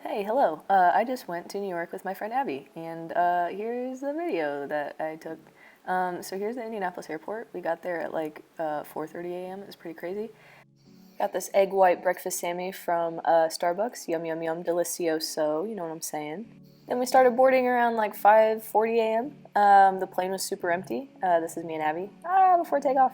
Hey, hello. I just went to New York with my friend Abby, and here's the video that I took. So here's the Indianapolis airport. We got there at like 4:30 a.m. It was pretty crazy. Got this egg white breakfast Sammy from Starbucks. Yum, yum, yum, delicioso. You know what I'm saying. Then we started boarding around like 5:40 a.m. The plane was super empty. This is me and Abby. Before takeoff.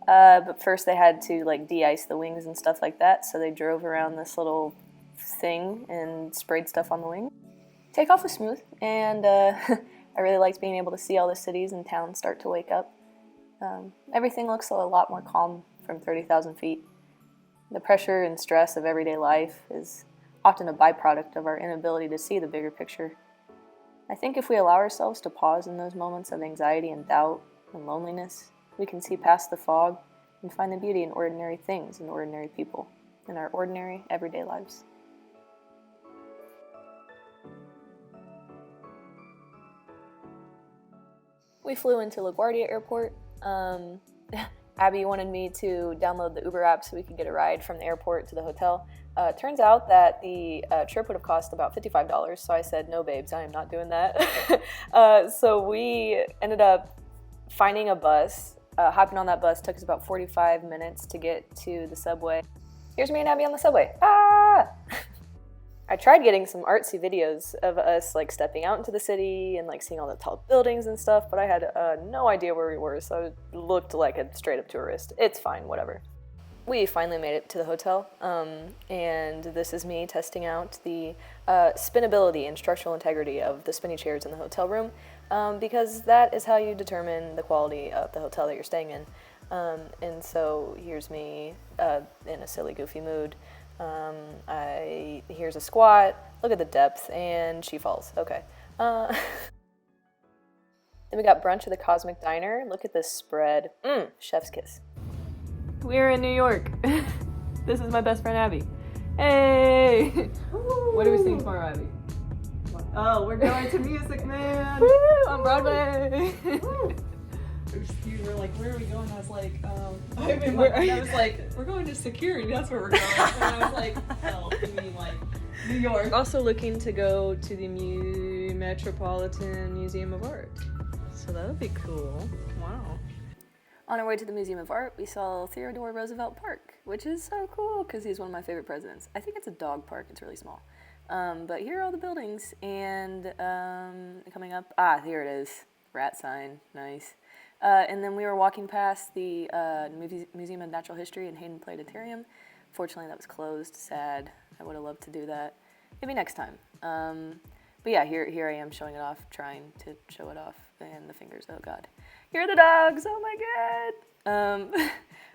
But first they had to like de-ice the wings and stuff like that, so they drove around this little thing and sprayed stuff on the wing. Takeoff was smooth, and I really liked being able to see all the cities and towns start to wake up. Everything looks a lot more calm from 30,000 feet. The pressure and stress of everyday life is often a byproduct of our inability to see the bigger picture. I think if we allow ourselves to pause in those moments of anxiety and doubt and loneliness, we can see past the fog and find the beauty in ordinary things and ordinary people, in our ordinary, everyday lives. We flew into LaGuardia Airport. Abby wanted me to download the Uber app so we could get a ride from the airport to the hotel. Turns out that the trip would have cost about $55, so I said, no babes, I am not doing that. So we ended up finding a bus. Hopping on that bus took us about 45 minutes to get to the subway. Here's me and Abby on the subway. I tried getting some artsy videos of us like stepping out into the city and like seeing all the tall buildings and stuff, but I had no idea where we were, so it looked like a straight up tourist. It's fine, whatever. We finally made it to the hotel, and this is me testing out the spinnability and structural integrity of the spinny chairs in the hotel room, because that is how you determine the quality of the hotel that you're staying in. And so here's me in a silly, goofy mood. Here's a squat, look at the depth, and she falls. Okay. Then we got brunch at the Cosmic Diner. Look at this spread. Chef's kiss. We're in New York. This is my best friend Abby. Hey! What are we singing tomorrow, Abby? Oh, we're going to Music Man! Woo! On Broadway! You were like, where are we going? I was like, I was like, we're going to security, that's where we're going. And I was like, oh, you mean like New York. Also looking to go to the Metropolitan Museum of Art. So that would be cool. Wow. On our way to the Museum of Art, we saw Theodore Roosevelt Park, which is so cool because he's one of my favorite presidents. I think it's a dog park, it's really small. But here are all the buildings, and coming up, here it is, rat sign, nice. And then we were walking past the Museum of Natural History and Hayden Planetarium. Fortunately, that was closed, sad. I would have loved to do that. Maybe next time. But yeah, here I am showing it off, trying to show it off, and the fingers, oh God. Here are the dogs, oh my God.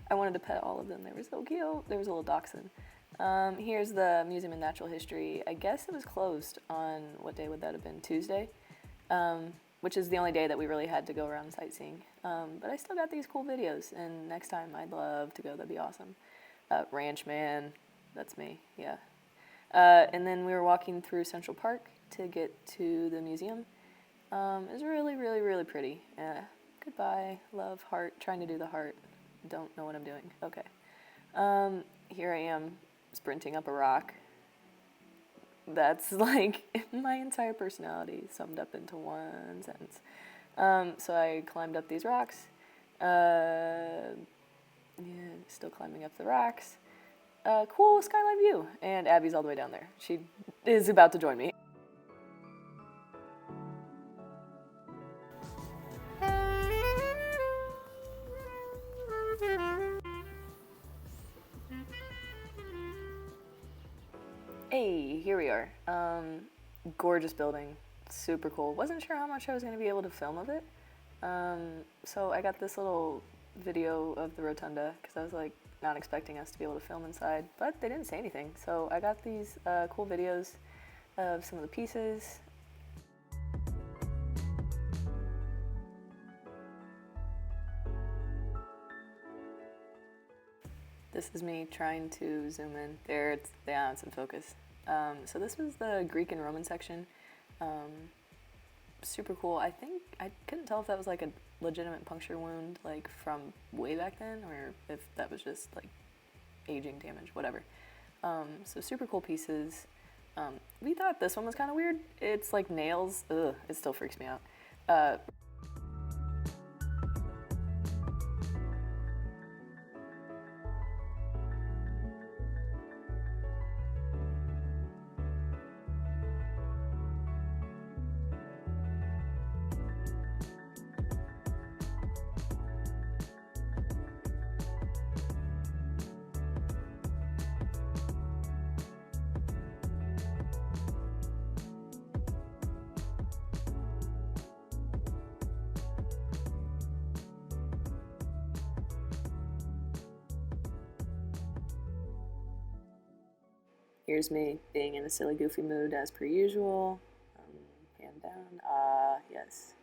I wanted to pet all of them, they were so cute. There was a little dachshund. Here's the Museum of Natural History. I guess it was closed on, what day would that have been, Tuesday? Which is the only day that we really had to go around sightseeing. But I still got these cool videos, and next time I'd love to go, that'd be awesome. Ranch Man, that's me, yeah. And then we were walking through Central Park to get to the museum. It was really, really, really pretty. Goodbye, love, heart, trying to do the heart. Don't know what I'm doing, okay. Here I am, sprinting up a rock. That's like my entire personality summed up into one sentence. So I climbed up these rocks. Still climbing up the rocks. Cool skyline view. And Abby's all the way down there. She is about to join me. Hey, here we are. Gorgeous building, super cool. Wasn't sure how much I was going to be able to film of it. So I got this little video of the rotunda because I was like not expecting us to be able to film inside, but they didn't say anything. So I got these cool videos of some of the pieces. This is me trying to zoom in. There, it's in focus. So this was the Greek and Roman section. Super cool. I think, I couldn't tell if that was like a legitimate puncture wound, like from way back then, or if that was just like aging damage, whatever. So super cool pieces. We thought this one was kind of weird. It's like nails. Ugh, it still freaks me out. Here's me being in a silly, goofy mood as per usual. Hand down. Yes.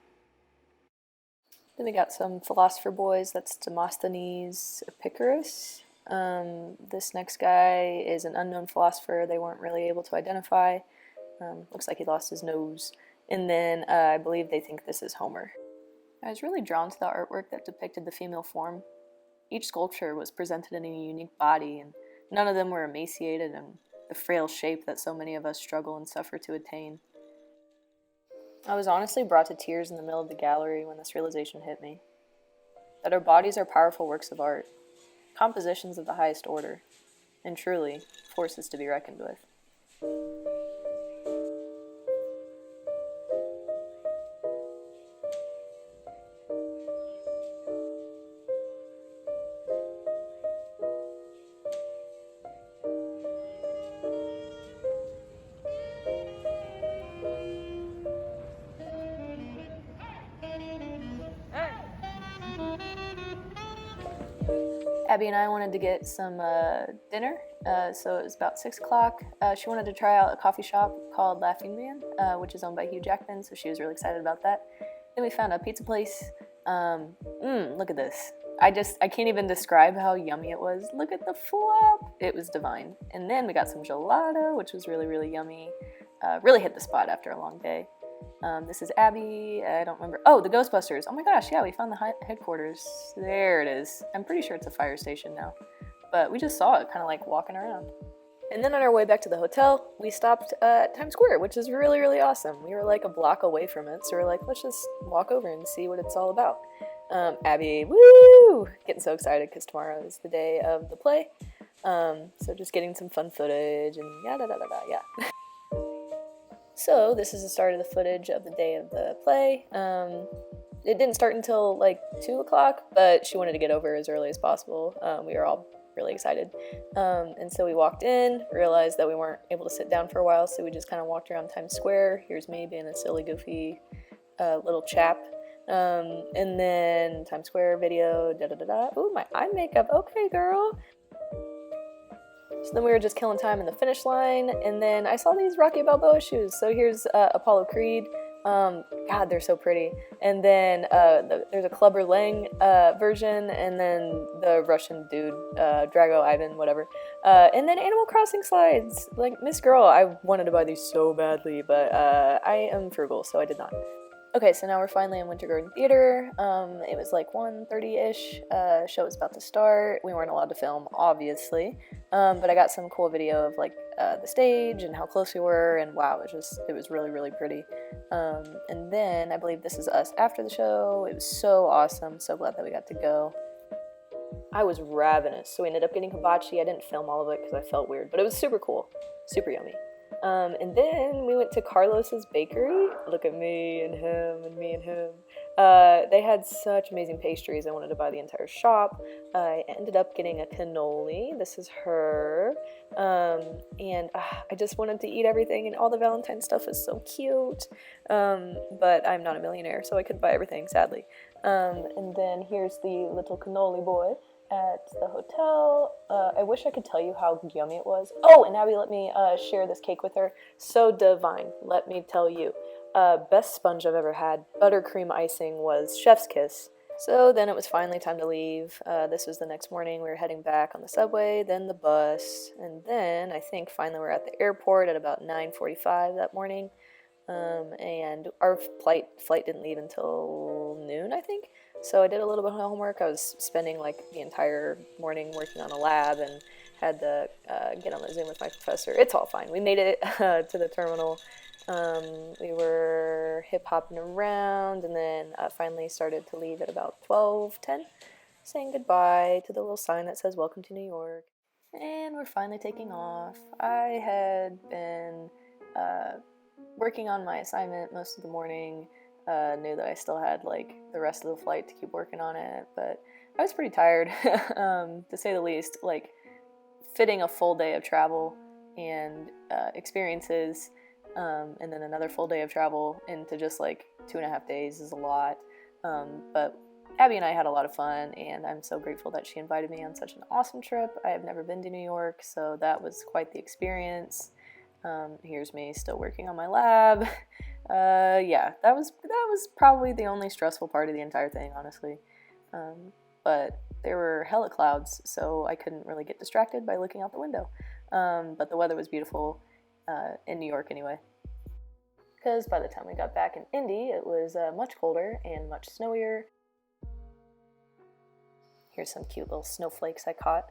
Then we got some philosopher boys. That's Demosthenes Epicurus. This next guy is an unknown philosopher they weren't really able to identify. Looks like he lost his nose. And then I believe they think this is Homer. I was really drawn to the artwork that depicted the female form. Each sculpture was presented in a unique body, and none of them were emaciated and the frail shape that so many of us struggle and suffer to attain. I was honestly brought to tears in the middle of the gallery when this realization hit me. That our bodies are powerful works of art, compositions of the highest order, and truly, forces to be reckoned with. Abby and I wanted to get some dinner, so it was about 6 o'clock. She wanted to try out a coffee shop called Laughing Man, which is owned by Hugh Jackman, so she was really excited about that. Then we found a pizza place. Look at this. I can't even describe how yummy it was. Look at the flop. It was divine. And then we got some gelato, which was really, really yummy. Really hit the spot after a long day. This is Abby. I don't remember. Oh, the Ghostbusters. Oh my gosh, yeah, we found the headquarters. There it is. I'm pretty sure it's a fire station now. But we just saw it kind of like walking around. And then on our way back to the hotel, we stopped at Times Square, which is really, really awesome. We were like a block away from it, so we were like, let's just walk over and see what it's all about. Abby, woo! Getting so excited because tomorrow is the day of the play. So just getting some fun footage and yeah. So this is the start of the footage of the day of the play. It didn't start until like 2 o'clock, but she wanted to get over as early as possible. We were all really excited. And so we walked in, realized that we weren't able to sit down for a while, so we just kind of walked around Times Square. Here's me being a silly, goofy little chap. And then Times Square video, Ooh, my eye makeup. Okay, girl. So then we were just killing time in the finish line, and then I saw these Rocky Balboa shoes. So here's Apollo Creed. God, they're so pretty. And then there's a Clubber Lang version, and then the Russian dude, Drago Ivan, whatever. And then Animal Crossing slides. Like, Miss Girl, I wanted to buy these so badly, but I am frugal, so I did not. Okay, so now we're finally in Winter Garden Theater. It was like 1:30-ish. Show was about to start. We weren't allowed to film, obviously. But I got some cool video of like the stage and how close we were, and wow, it was really, really pretty. And then I believe this is us after the show. It was so awesome. So glad that we got to go. I was ravenous, so we ended up getting hibachi. I didn't film all of it because I felt weird, but it was super cool, super yummy. And then we went to Carlos's Bakery. Look at me and him and me and him. They had such amazing pastries. I wanted to buy the entire shop. I ended up getting a cannoli. This is her. And I just wanted to eat everything, and all the Valentine stuff was so cute. But I'm not a millionaire, so I couldn't buy everything, sadly. And then here's the little cannoli boy at the hotel. I wish I could tell you how yummy it was. Oh, and Abby let me share this cake with her. So divine, let me tell you. Best sponge I've ever had. Buttercream icing was chef's kiss. So then it was finally time to leave. This was the next morning. We were heading back on the subway, then the bus, and then I think finally we're at the airport at about 9:45 that morning. And our flight didn't leave until noon, I think. So I did a little bit of homework. I was spending like the entire morning working on a lab and had to get on the Zoom with my professor. It's all fine. We made it to the terminal. We were hip-hopping around, and then finally started to leave at about 12:10, saying goodbye to the little sign that says "Welcome to New York." And we're finally taking off. I had been working on my assignment most of the morning, knew that I still had like the rest of the flight to keep working on it, but I was pretty tired, to say the least. Like, fitting a full day of travel and experiences, and then another full day of travel into just like 2.5 days is a lot. But Abby and I had a lot of fun, and I'm so grateful that she invited me on such an awesome trip. I have never been to New York, so that was quite the experience. Here's me still working on my lab. Yeah, that was probably the only stressful part of the entire thing, honestly. But there were hella clouds, so I couldn't really get distracted by looking out the window. But the weather was beautiful, in New York anyway. Because by the time we got back in Indy, it was much colder and much snowier. Here's some cute little snowflakes I caught.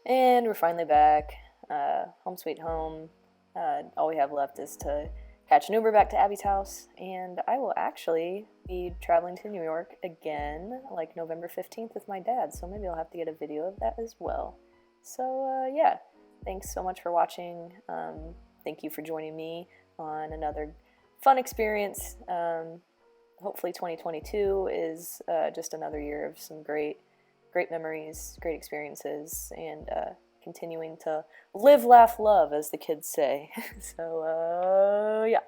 And we're finally back. Home sweet home. All we have left is to catch an Uber back to Abby's house, and I will actually be traveling to New York again, like November 15th with my dad, so maybe I'll have to get a video of that as well. So, yeah, thanks so much for watching. Thank you for joining me on another fun experience. Hopefully 2022 is just another year of some great memories, great experiences, and continuing to live, laugh, love, as the kids say. So, yeah.